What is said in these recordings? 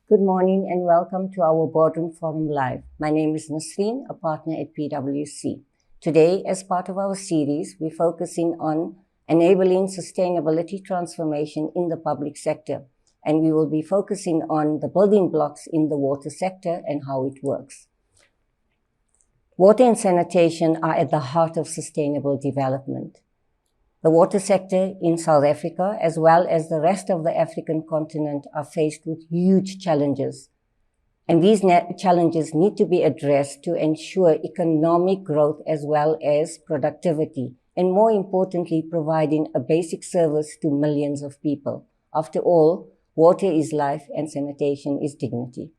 Good morning and welcome to our Boardroom Forum Live. My name is Nasreen, a partner at PwC. Today, as part of our series, we're focusing on enabling sustainability transformation in the public sector, and we will be focusing on the building blocks in the water sector and how it works. Water and sanitation are at the heart of sustainable development. The water sector in South Africa, as well as the rest of the African continent, are faced with huge challenges. And these challenges need to be addressed to ensure economic growth as well as productivity, and more importantly, providing a basic service to millions of people. After all, water is life and sanitation is dignity.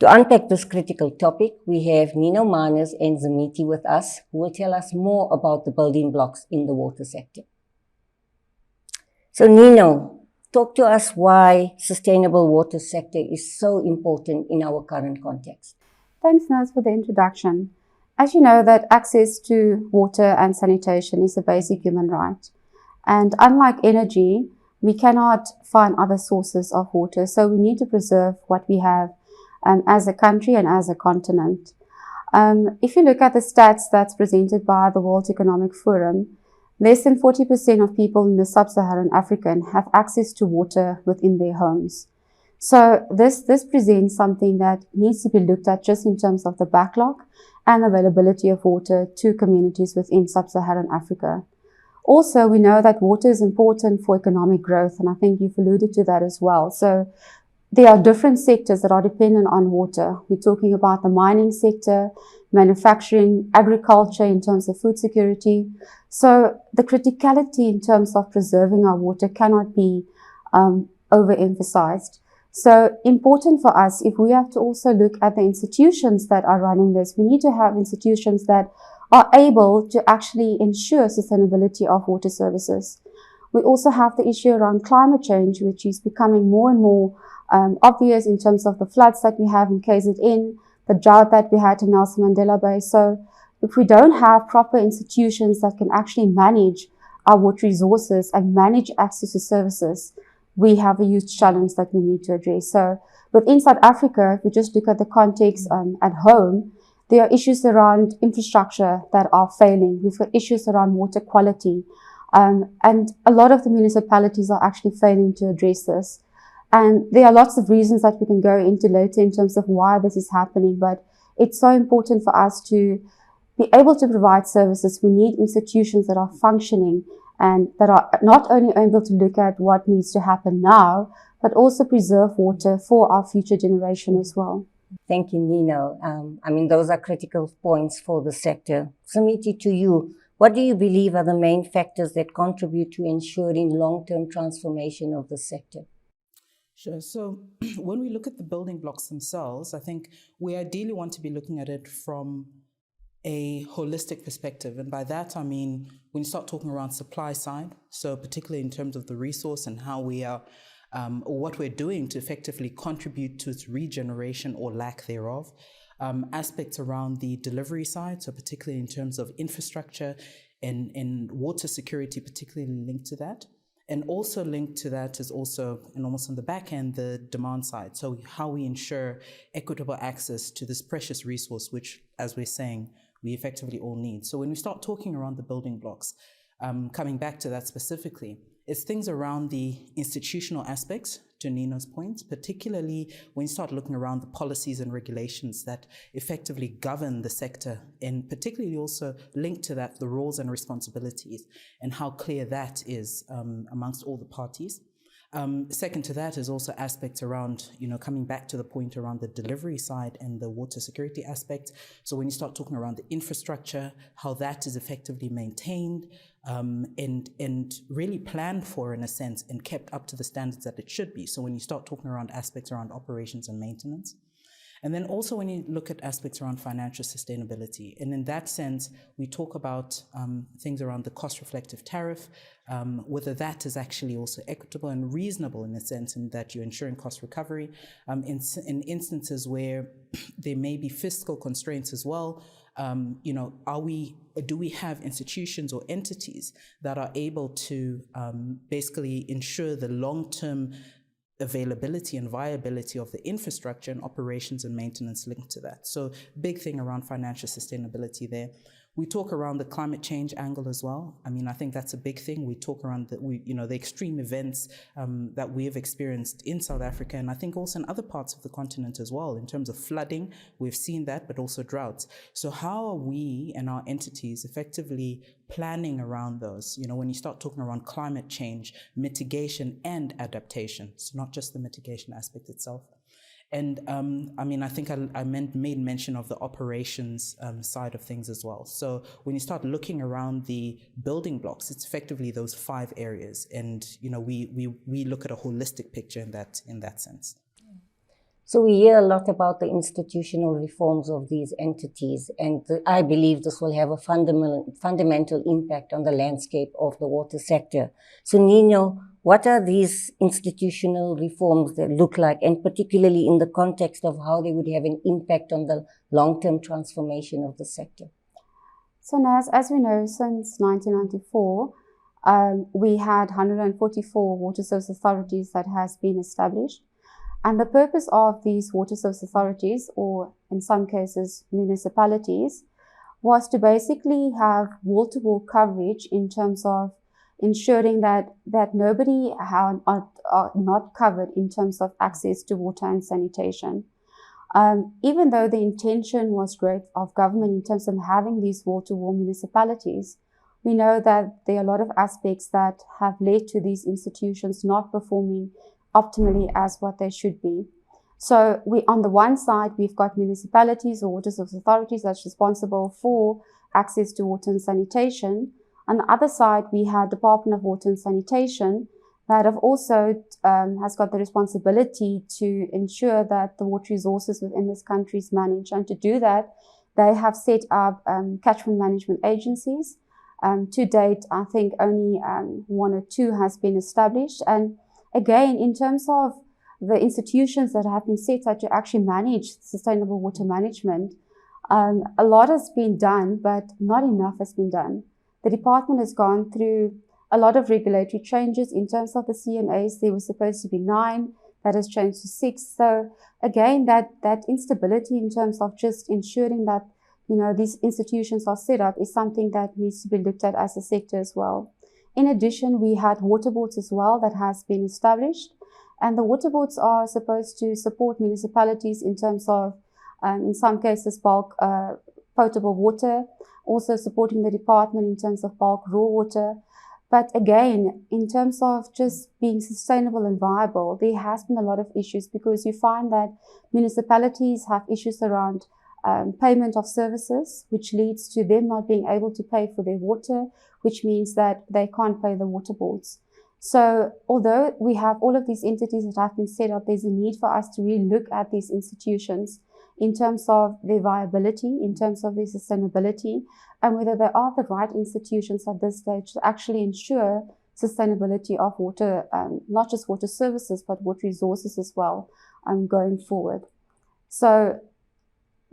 To unpack this critical topic, we have Nino Manas and Zamiti with us, who will tell us more about the building blocks in the water sector. So Nino, talk to us why sustainable water sector is so important in our current context. Thanks, Naz, for the introduction. As you know, that access to water and sanitation is a basic human right. And unlike energy, we cannot find other sources of water, so we need to preserve what we have as a country and as a continent. If you look at the stats that's presented by the World Economic Forum, less than 40% of people in the sub-Saharan Africa have access to water within their homes. So this presents something that needs to be looked at just in terms of the backlog and availability of water to communities within sub-Saharan Africa. Also, we know that water is important for economic growth, and I think you've alluded to that as well. So there are different sectors that are dependent on water. We're talking about the mining sector, manufacturing, agriculture in terms of food security. So the criticality in terms of preserving our water cannot be overemphasized. So important for us, if we have to also look at the institutions that are running this, we need to have institutions that are able to actually ensure sustainability of water services. We also have the issue around climate change, which is becoming more and more obvious in terms of the floods that we have in KZN, the drought that we had in Nelson Mandela Bay. So if we don't have proper institutions that can actually manage our water resources and manage access to services, we have a huge challenge that we need to address. So within South Africa, if we just look at the context at home, there are issues around infrastructure that are failing. We've got issues around water quality. And a lot of the municipalities are actually failing to address this. And there are lots of reasons that we can go into later in terms of why this is happening, but it's so important for us to be able to provide services. We need institutions that are functioning and that are not only able to look at what needs to happen now, but also preserve water for our future generation as well. Thank you, Nino. Those are critical points for the sector. Samiti, to you, what do you believe are the main factors that contribute to ensuring long-term transformation of the sector? Sure. So when we look at the building blocks themselves, I think we ideally want to be looking at it from a holistic perspective. And by that, I mean, when you start talking around supply side, so particularly in terms of the resource and how we are, or what we're doing to effectively contribute to its regeneration or lack thereof, aspects around the delivery side, so particularly in terms of infrastructure and water security, particularly linked to that. And also linked to that is also, and almost on the back end, the demand side. So how we ensure equitable access to this precious resource, which, as we're saying, we effectively all need. So when we start talking around the building blocks, coming back to that specifically, it's things around the institutional aspects, to Nino's point, particularly when you start looking around the policies and regulations that effectively govern the sector, and particularly also linked to that, the roles and responsibilities and how clear that is amongst all the parties. Second to that is also aspects around, coming back to the point around the delivery side and the water security aspect. So when you start talking around the infrastructure, how that is effectively maintained and really planned for in a sense and kept up to the standards that it should be. So when you start talking around aspects around operations and maintenance. And then also when you look at aspects around financial sustainability, and in that sense, we talk about things around the cost-reflective tariff, whether that is actually also equitable and reasonable in a sense in that you're ensuring cost recovery. In instances where there may be fiscal constraints as well, do we have institutions or entities that are able to basically ensure the long-term availability and viability of the infrastructure and operations and maintenance linked to that. So big thing around financial sustainability there. We talk around the climate change angle as well. I mean, I think that's a big thing. We talk around the extreme events that we have experienced in South Africa, and I think also in other parts of the continent as well. In terms of flooding, we've seen that, but also droughts. So how are we and our entities effectively planning around those? When you start talking around climate change, mitigation and adaptation, so not just the mitigation aspect itself. And I think I made mention of the operations side of things as well. So when you start looking around the building blocks, it's effectively those 5 areas. And, we look at a holistic picture in that sense. So we hear a lot about the institutional reforms of these entities, and I believe this will have a fundamental impact on the landscape of the water sector. So Nino, what are these institutional reforms that look like, and particularly in the context of how they would have an impact on the long-term transformation of the sector? So Naz, as we know, since 1994, we had 144 water service authorities that has been established. And the purpose of these water service authorities, or in some cases municipalities, was to basically have wall-to-wall coverage in terms of ensuring that nobody are not covered in terms of access to water and sanitation. Even though the intention was great of government in terms of having these wall-to-wall municipalities, we know that there are a lot of aspects that have led to these institutions not performing optimally as what they should be. So on the one side, we've got municipalities or water service authorities that's responsible for access to water and sanitation. On the other side, we had Department of Water and Sanitation that have also has got the responsibility to ensure that the water resources within this country is managed. And to do that, they have set up catchment management agencies. To date, I think only 1 or 2 has been established. And again, in terms of the institutions that have been set up to actually manage sustainable water management, a lot has been done, but not enough has been done. The department has gone through a lot of regulatory changes. In terms of the CMAs, there was supposed to be 9, that has changed to 6. So again, that instability in terms of just ensuring that these institutions are set up is something that needs to be looked at as a sector as well. In addition, we had water boards as well that has been established. And the water boards are supposed to support municipalities in terms of, in some cases, bulk potable water, also supporting the department in terms of bulk raw water. But again, in terms of just being sustainable and viable, there has been a lot of issues because you find that municipalities have issues around payment of services, which leads to them not being able to pay for their water, which means that they can't pay the water boards. So although we have all of these entities that have been set up, there's a need for us to really look at these institutions in terms of their viability, in terms of their sustainability, and whether they are the right institutions at this stage to actually ensure sustainability of water, not just water services, but water resources as well, going forward. So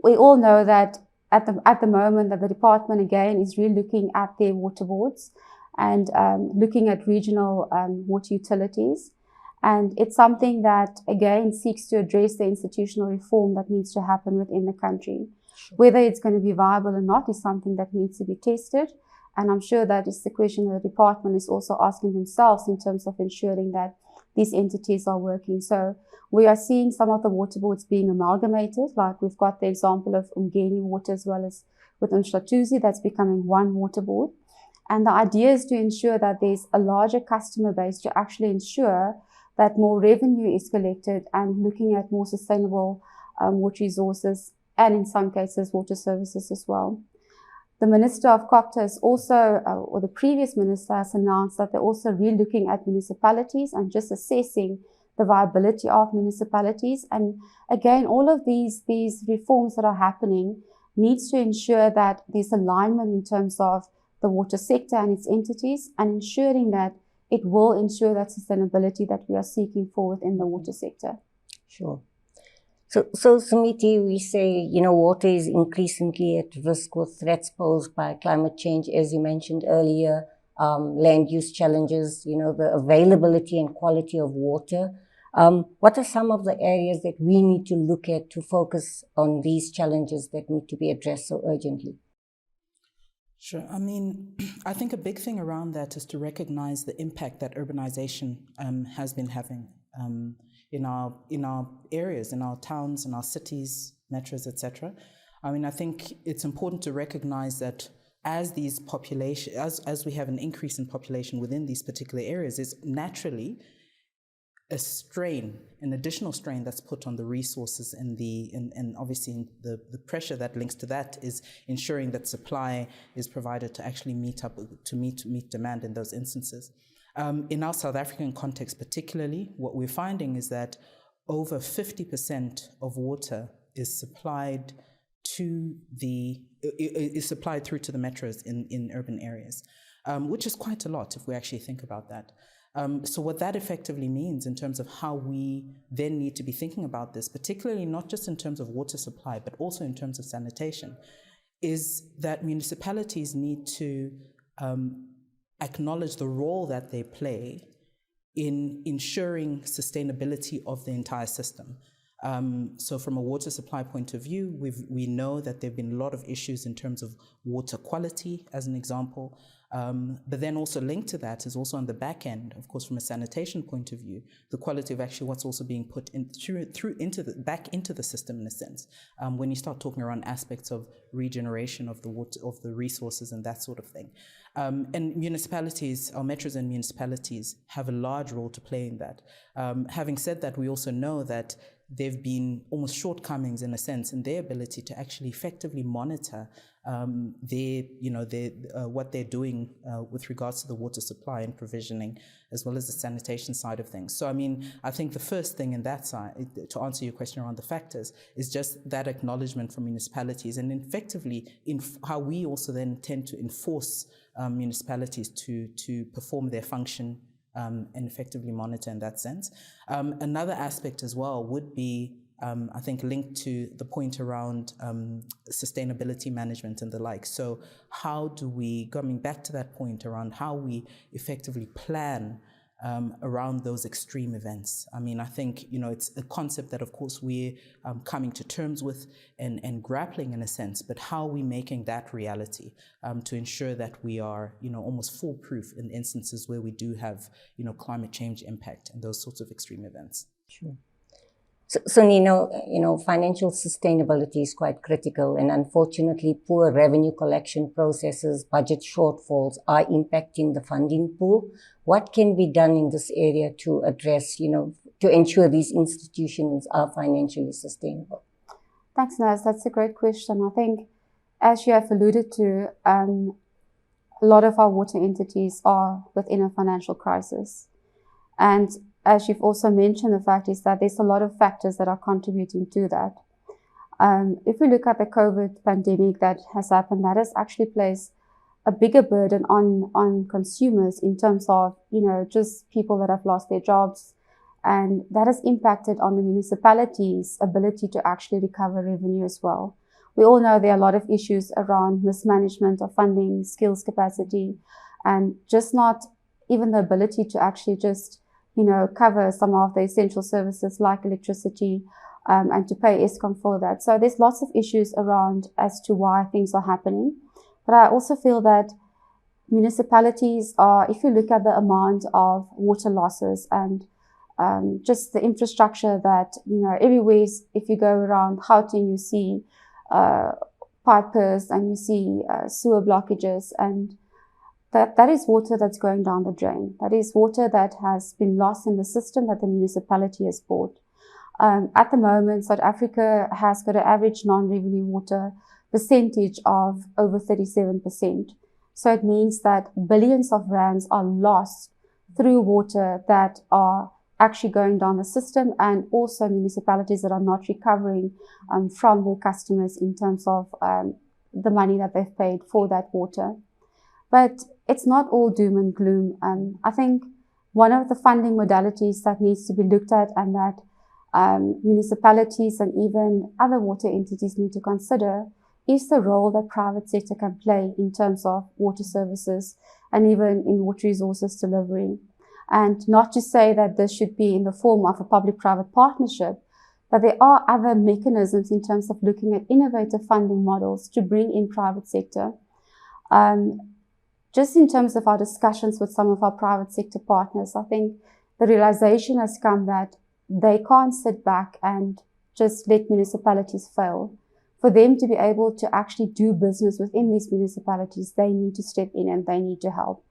we all know that at the moment that the department again is really looking at their water boards and looking at regional water utilities. And it's something that again seeks to address the institutional reform that needs to happen within the country. Sure. Whether it's going to be viable or not is something that needs to be tested. And I'm sure that is the question that the department is also asking themselves in terms of ensuring that these entities are working. So we are seeing some of the water boards being amalgamated, like we've got the example of Umgeni Water as well as with Umhlatuzi, that's becoming one water board. And the idea is to ensure that there's a larger customer base to actually ensure that more revenue is collected and looking at more sustainable water resources and in some cases water services as well. The Minister of COGTA has also, or the previous minister has announced that they're also re-looking at municipalities and just assessing the viability of municipalities. And again, all of these reforms that are happening needs to ensure that there's alignment in terms of the water sector and its entities and ensuring that it will ensure that sustainability that we are seeking for within the water sector. Sure. So Sumiti, we say, water is increasingly at risk with threats posed by climate change, as you mentioned earlier, land use challenges, the availability and quality of water. What are some of the areas that we need to look at to focus on these challenges that need to be addressed so urgently? Sure. I mean, I think a big thing around that is to recognize the impact that urbanization has been having in our areas, in our towns, in our cities, metros, etc. I mean, I think it's important to recognize that as these population, as we have an increase in population within these particular areas, is naturally a strain, an additional strain that's put on the resources and obviously the pressure that links to that is ensuring that supply is provided to actually meet demand in those instances. In our South African context particularly, what we're finding is that over 50% of water is supplied through to the metros in urban areas, which is quite a lot if we actually think about that. So what that effectively means in terms of how we then need to be thinking about this, particularly not just in terms of water supply, but also in terms of sanitation, is that municipalities need to acknowledge the role that they play in ensuring sustainability of the entire system. So from a water supply point of view, we know that there have been a lot of issues in terms of water quality, as an example. But then also linked to that is also on the back end, of course, from a sanitation point of view, the quality of actually what's also being put in back into the system in a sense. When you start talking around aspects of regeneration of the water, of the resources and that sort of thing. And municipalities, our metros and municipalities have a large role to play in that. Having said that, we also know that there've been almost shortcomings in a sense in their ability to actually effectively monitor what they're doing with regards to the water supply and provisioning, as well as the sanitation side of things. So, I mean, I think the first thing in that side, to answer your question around the factors, is just that acknowledgement from municipalities and effectively in how we also then tend to enforce municipalities to perform their function and effectively monitor in that sense. Another aspect as well would be, I think, linked to the point around sustainability management and the like. So how do we, coming back to that point around how we effectively plan around those extreme events. I mean, I think, it's a concept that, of course, we're coming to terms with and grappling in a sense, but how are we making that reality to ensure that we are, almost foolproof in instances where we do have, climate change impact and those sorts of extreme events. Sure. So Nino, financial sustainability is quite critical, and unfortunately, poor revenue collection processes, budget shortfalls are impacting the funding pool. What can be done in this area to address, to ensure these institutions are financially sustainable? Thanks, Naz. That's a great question. I think, as you have alluded to, a lot of our water entities are within a financial crisis. And as you've also mentioned, the fact is that there's a lot of factors that are contributing to that. If we look at the COVID pandemic that has happened, that has actually placed a bigger burden on consumers in terms of, just people that have lost their jobs. And that has impacted on the municipalities' ability to actually recover revenue as well. We all know there are a lot of issues around mismanagement of funding, skills capacity, and just not even the ability to actually just cover some of the essential services like electricity, and to pay Eskom for that. So there's lots of issues around as to why things are happening. But I also feel that municipalities are, if you look at the amount of water losses and just the infrastructure that, everywhere, if you go around Gauteng, you see pipers and you see sewer blockages, and that is water that's going down the drain. That is water that has been lost in the system that the municipality has bought. At the moment, South Africa has got an average non-revenue water percentage of over 37%. So it means that billions of rands are lost through water that are actually going down the system, and also municipalities that are not recovering from their customers in terms of the money that they've paid for that water. But it's not all doom and gloom. I think one of the funding modalities that needs to be looked at, and that municipalities and even other water entities need to consider, is the role that private sector can play in terms of water services and even in water resources delivery. And not to say that this should be in the form of a public-private partnership, but there are other mechanisms in terms of looking at innovative funding models to bring in private sector. Just in terms of our discussions with some of our private sector partners, I think the realization has come that they can't sit back and just let municipalities fail. For them to be able to actually do business within these municipalities, they need to step in and they need to help.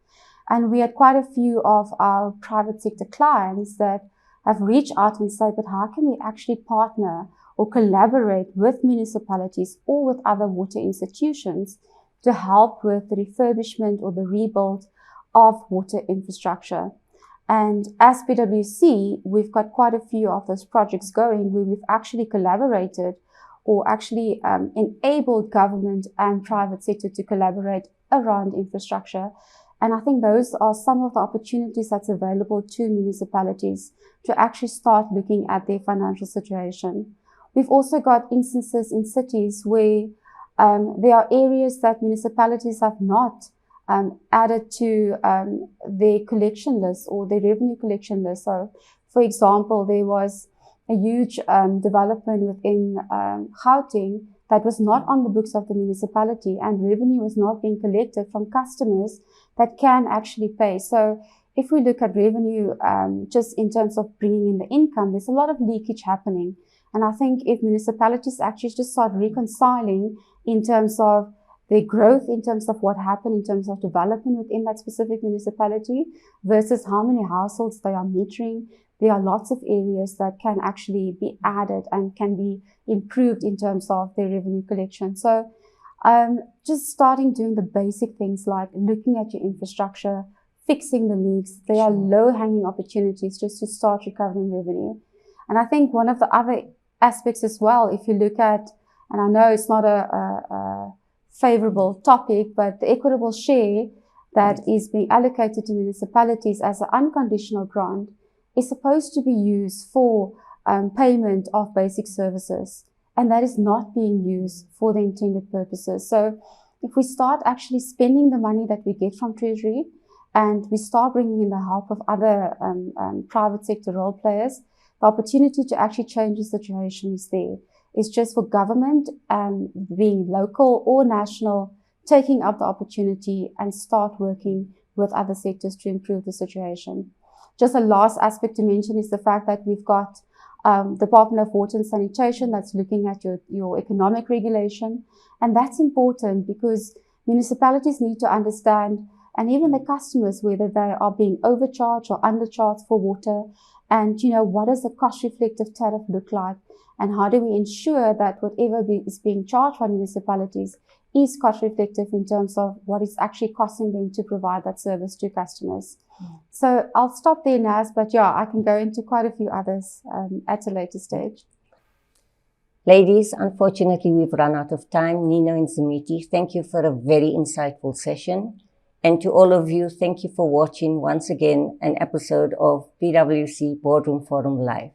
And we had quite a few of our private sector clients that have reached out and said, but how can we actually partner or collaborate with municipalities or with other water institutions to help with the refurbishment or the rebuild of water infrastructure? And as PwC, we've got quite a few of those projects going where we've actually collaborated or actually enabled government and private sector to collaborate around infrastructure. And I think those are some of the opportunities that's available to municipalities to actually start looking at their financial situation. We've also got instances in cities where there are areas that municipalities have not added to their collection list or their revenue collection list. So, for example, there was a huge development within Gauteng that was not on the books of the municipality, and revenue was not being collected from customers that can actually pay. So if we look at revenue just in terms of bringing in the income, there's a lot of leakage happening. And I think if municipalities actually just start reconciling in terms of their growth, in terms of what happened, in terms of development within that specific municipality versus how many households they are metering, there are lots of areas that can actually be added and can be improved in terms of their revenue collection. So just starting doing the basic things like looking at your infrastructure, fixing the leaks. They are low-hanging opportunities just to start recovering revenue. And I think one of the other aspects as well, if you look at, and I know it's not a favorable topic, but the equitable share that is being allocated to municipalities as an unconditional grant is supposed to be used for payment of basic services. And that is not being used for the intended purposes. So if we start actually spending the money that we get from Treasury and we start bringing in the help of other private sector role players, the opportunity to actually change the situation is there. It's just for government, being local or national, taking up the opportunity and start working with other sectors to improve the situation. Just a last aspect to mention is the fact that we've got the Department of Water and Sanitation that's looking at your economic regulation. And that's important because municipalities need to understand, and even the customers, whether they are being overcharged or undercharged for water. And, what does the cost reflective tariff look like? And how do we ensure that whatever is being charged by municipalities is cost reflective in terms of what is actually costing them to provide that service to customers? So I'll stop there, Naz, but yeah, I can go into quite a few others at a later stage. Ladies, unfortunately, we've run out of time. Nino and Zamiti, thank you for a very insightful session. And to all of you, thank you for watching once again an episode of PwC Boardroom Forum Live.